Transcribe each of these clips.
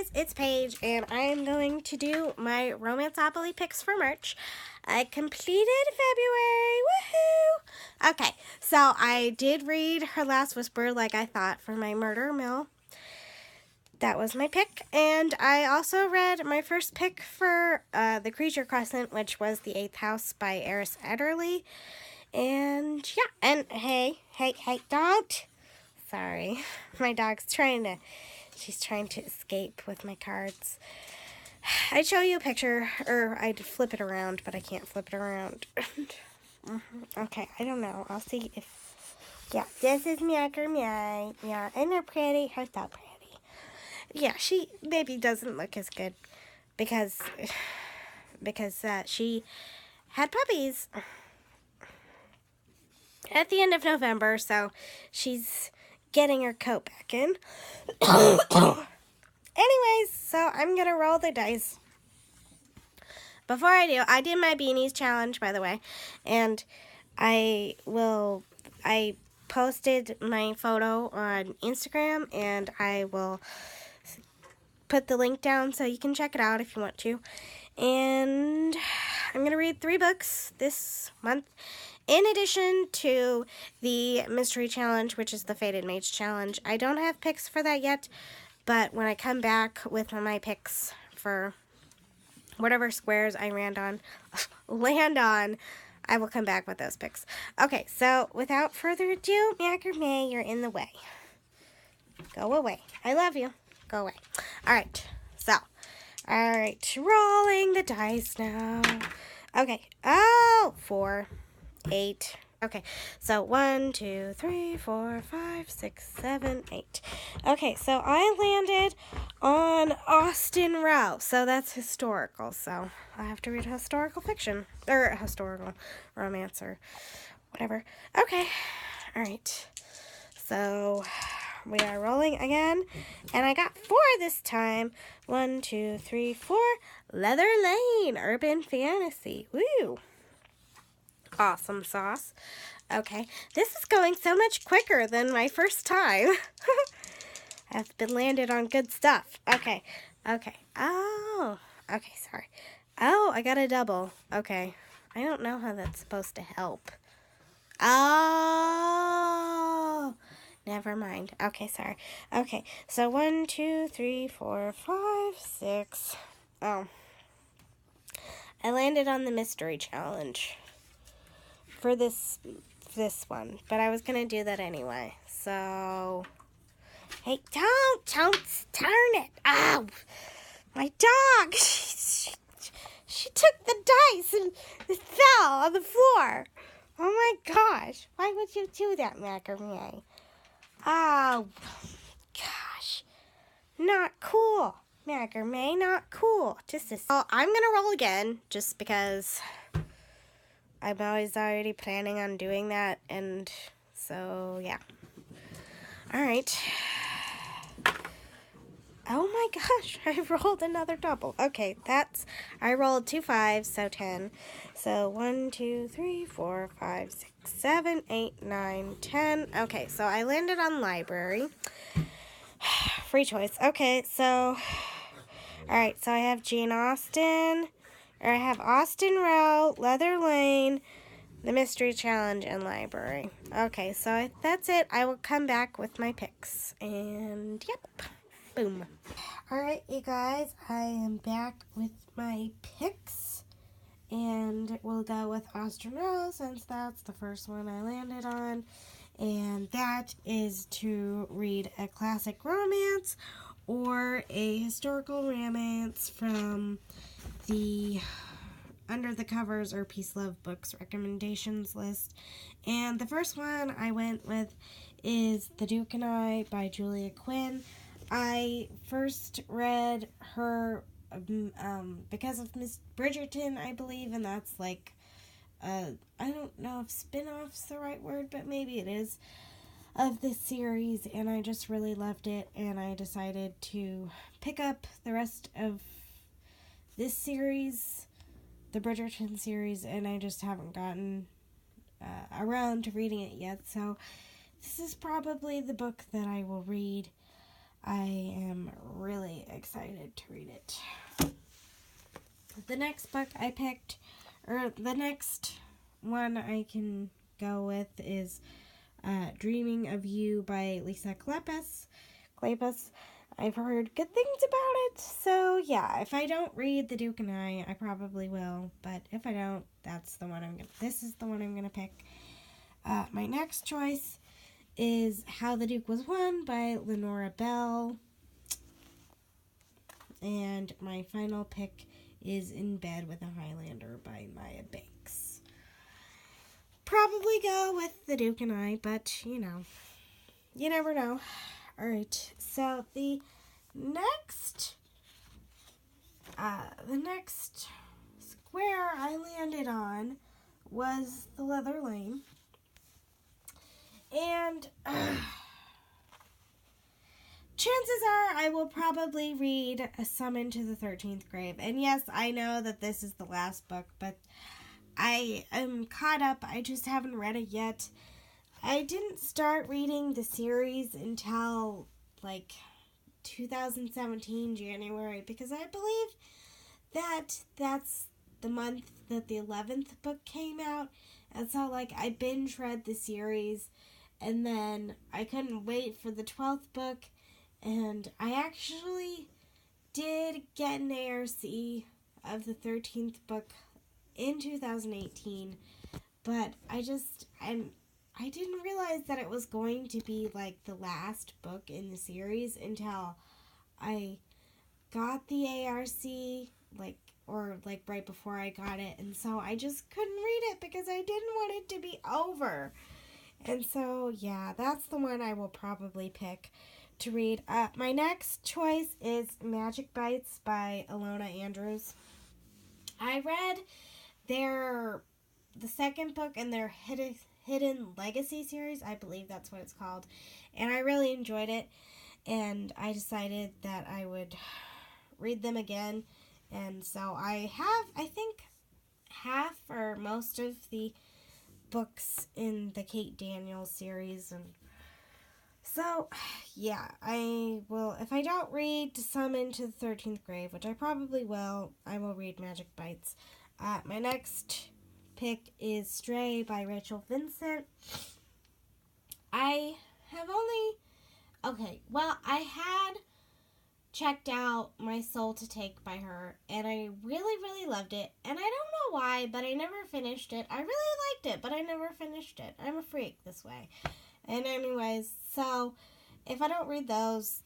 guys, it's Paige, and I am going to do my Romanceopoly picks for March. I completed February, woohoo! Okay, so I did read Her Last Whisper like I thought for my murder mill. That was my pick, and I also read my first pick for The Creature Crescent, which was The Eighth House by Eris Ederle. And yeah, and hey, don't! Sorry, my dog's she's trying to escape with my cards. I'd show you a picture, or I'd flip it around, but I can't flip it around. Okay, I don't know. I'll see if... Yeah, this is Jaguar. Yeah, and they're pretty. Her's not pretty. Yeah, she maybe doesn't look as good because she had puppies at the end of November, so she's getting her coat back in. Anyways, so I'm going to roll the dice. Before I did my beanies challenge, by the way, and I posted my photo on Instagram, and I will put the link down so you can check it out if you want to. And I'm going to read 3 books this month, in addition to the mystery challenge, which is the Fated Mage challenge. I don't have picks for that yet, but when I come back with my picks for whatever squares I land on, I will come back with those picks. Okay, so without further ado, Jaguar, you're in the way. Go away. I love you. Go away. Alright, rolling the dice now. Okay, 4, 8. Okay, so 1, 2, 3, 4, 5, 6, 7, 8. Okay, so I landed on Austen Row. So that's historical. So I have to read historical fiction, or historical romance, or whatever. Okay, alright. So we are rolling again, and I got 4 this time. 1, 2, 3, 4. Leather Lane, urban fantasy. Woo! Awesome sauce. Okay, this is going so much quicker than my first time. I've been landed on good stuff. Okay. Oh, okay, sorry. Oh, I got a double. Okay, I don't know how that's supposed to help. Oh, never mind. Okay, sorry. Okay, so 1, 2, 3, 4, 5, 6. Oh, I landed on the mystery challenge for this one, but I was gonna do that anyway. So, hey, don't turn it. Ow, my dog. She took the dice and it fell on the floor. Oh my gosh! Why would you do that, Jaguar? Oh gosh, not cool, Jaguar. Not cool. Oh, I'm gonna roll again, just because I'm already planning on doing that, and so, yeah. Alright. Oh my gosh, I rolled another double. Okay, I rolled 2 5s, so 10. So 1, 2, 3, 4, 5, 6, 7, 8, 9, 10. Okay, so I landed on library. Free choice. Okay, so, alright, so I have Jane Austen, or I have Austen Row, Leather Lane, the mystery challenge, and library. Okay, so that's it. I will come back with my picks. And yep, boom. Alright, you guys, I am back with my picks. And we'll go with Austen Row, since that's the first one I landed on. And that is to read a classic romance or a historical romance from the Under the Covers or Peace Love Books recommendations list. And the first one I went with is The Duke and I by Julia Quinn. I first read her because of Miss Bridgerton, I believe, and that's like, I don't know if spin-off's the right word, but maybe it is, of this series, and I just really loved it, and I decided to pick up the rest of this series, the Bridgerton series, and I just haven't gotten around to reading it yet, so this is probably the book that I will read. I am really excited excited to read it. The next book I picked, or the next one I can go with is Dreaming of You by Lisa Kleypas. I've heard good things about it, so yeah, if I don't read The Duke and I probably will, but if I don't, this is the one I'm gonna pick. My next choice is How the Duke Was Won by Lenora Bell, and my final pick is In Bed with a Highlander by Maya Banks. Probably go with The Duke and I, but you never know. Alright, so the next square I landed on was The Leather Lane. And chances are I will probably read A Summon to the 13th Grave. And yes, I know that this is the last book, but I am caught up. I just haven't read it yet. I didn't start reading the series until like 2017 January, because I believe that that's the month that the 11th book came out. And so like I binge read the series, and then I couldn't wait for the 12th book, and I actually did get an ARC of the 13th book in 2018, but I didn't realize that it was going to be like the last book in the series until I got the ARC like right before I got it, and so I just couldn't read it because I didn't want it to be over. And so yeah, that's the one I will probably pick to read. My next choice is Magic Bites by Alona Andrews. I read the second book in their Hidden Legacy series, I believe that's what it's called, and I really enjoyed it, and I decided that I would read them again. And so I have, I think, half or most of the books in the Kate Daniels series, and so yeah, I will, if I don't read To Summon to the 13th Grave, which I probably will, I will read Magic Bites. My next pick is Stray by Rachel Vincent. I had checked out My Soul to Take by her, and I really, really loved it, and I don't know why, but I never finished it. I really liked it, but I never finished it. I'm a freak this way. And anyways, so if I don't read those,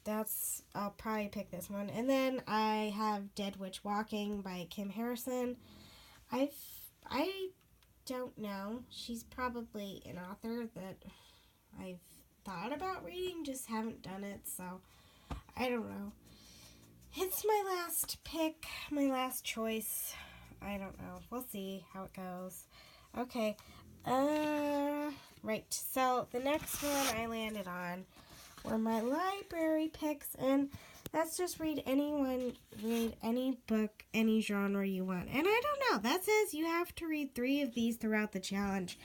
I'll probably pick this one. And then I have Dead Witch Walking by Kim Harrison. I don't know. She's probably an author that I've thought about reading, just haven't done it, so I don't know. It's my last pick, my last choice. I don't know. We'll see how it goes. Okay. Right. So the next one I landed on were my library picks, and that's just read any book, any genre you want. And I don't know. That says you have to read 3 of these throughout the challenge.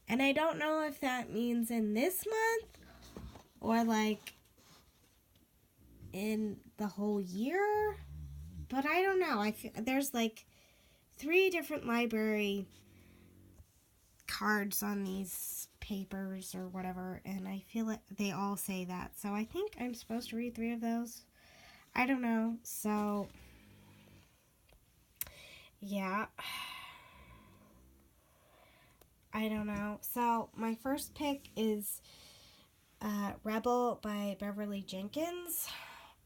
And I don't know if that means in this month or like in the whole year, but I don't know. There's like 3 different library cards on these papers or whatever, and I feel like they all say that, so I think I'm supposed to read 3 of those. I don't know, so yeah, I don't know. So my first pick is Rebel by Beverly Jenkins.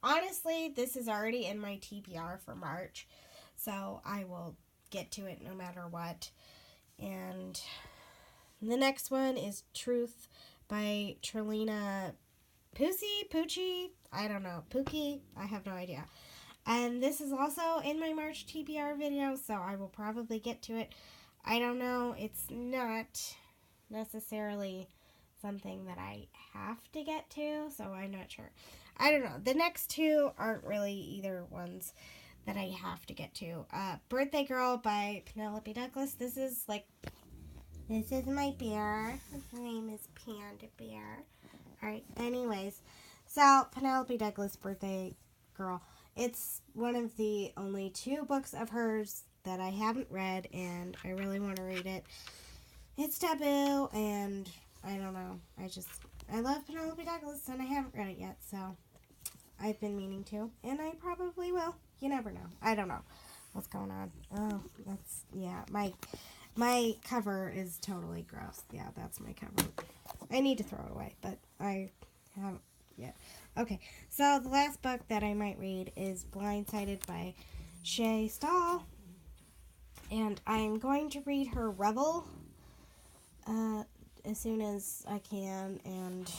Honestly, this is already in my TBR for March, so I will get to it no matter what. And the next one is Truth by Trelina Poochie, I don't know, Pookie, I have no idea. And this is also in my March TBR video, so I will probably get to it. I don't know, it's not necessarily something that I have to get to, so I'm not sure. I don't know. The next 2 aren't really either ones that I have to get to. Birthday Girl by Penelope Douglas. This is my bear. Her name is Panda Bear. Alright, anyways. So, Penelope Douglas, Birthday Girl. it's one of the only 2 books of hers that I haven't read, and I really want to read it. It's taboo, and I don't know. I love Penelope Douglas, and I haven't read it yet, so I've been meaning to, and I probably will. You never know. I don't know what's going on. Oh, yeah, my cover is totally gross. Yeah, that's my cover. I need to throw it away, but I haven't yet. Okay, so the last book that I might read is Blindsided by Shay Stahl, and I'm going to read her Revel as soon as I can, and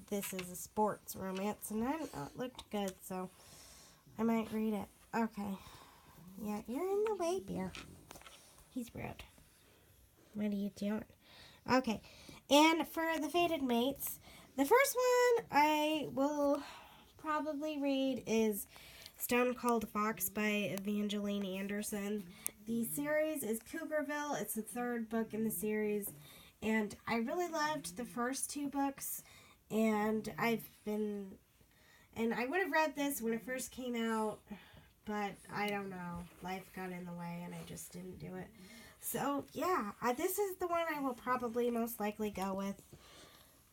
this is a sports romance, and it looked good, so I might read it. Okay. Yeah, you're in the way, Bear. He's rude. What are you doing? Okay, and for the Fated Mates, the first one I will probably read is Stone Cold Fox by Evangeline Anderson. The series is Cougarville. It's the 3rd book in the series, and I really loved the first 2 books, and I would have read this when it first came out, but I don't know. Life got in the way, and I just didn't do it. So, yeah, this is the one I will probably most likely go with.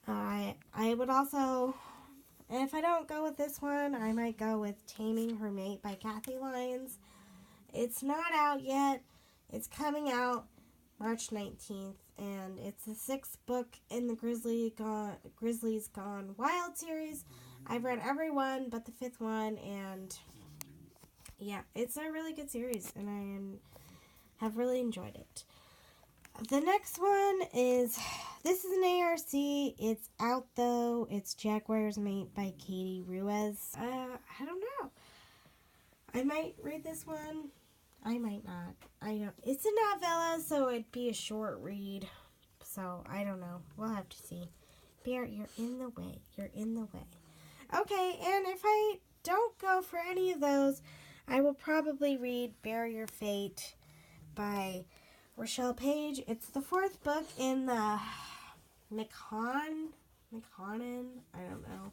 I would also, if I don't go with this one, I might go with Taming Her Mate by Kathy Lyons. It's not out yet. It's coming out March 19th, and it's the 6th book in the Grizzlies Gone Wild series. I've read every one but the 5th one, and yeah, it's a really good series, and I have really enjoyed it. The next one is, this is an ARC. It's out, though. It's Jaguar's Mate by Katie Reus. I don't know. I might read this one. I might not. I don't. It's a novella, so it'd be a short read. So, I don't know. We'll have to see. Bear, you're in the way. You're in the way. Okay, and if I don't go for any of those, I will probably read Bear Your Fate by Rochelle Page. It's the 4th book in the McConnon, I don't know,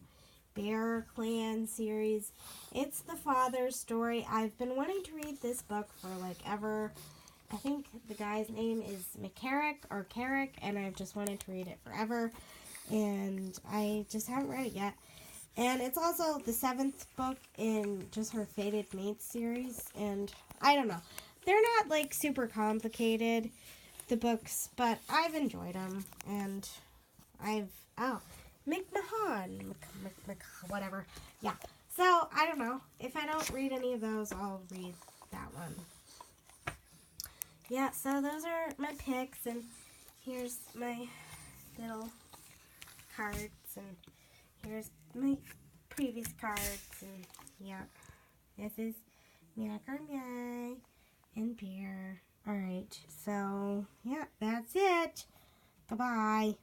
Bear Clan series. It's the father's story. I've been wanting to read this book for like ever. I think the guy's name is McCarrick or Carrick, and I've just wanted to read it forever, and I just haven't read it yet. And it's also the 7th book in just her Fated Mates series, and I don't know. They're not, like, super complicated, the books, but I've enjoyed them, and McMahon, whatever. Yeah, so, I don't know. If I don't read any of those, I'll read that one. Yeah, so those are my picks, and here's my little cards, and here's my previous cards, and yeah, this is Jaguar and Bear. Alright, so yeah, that's it. Bye-bye.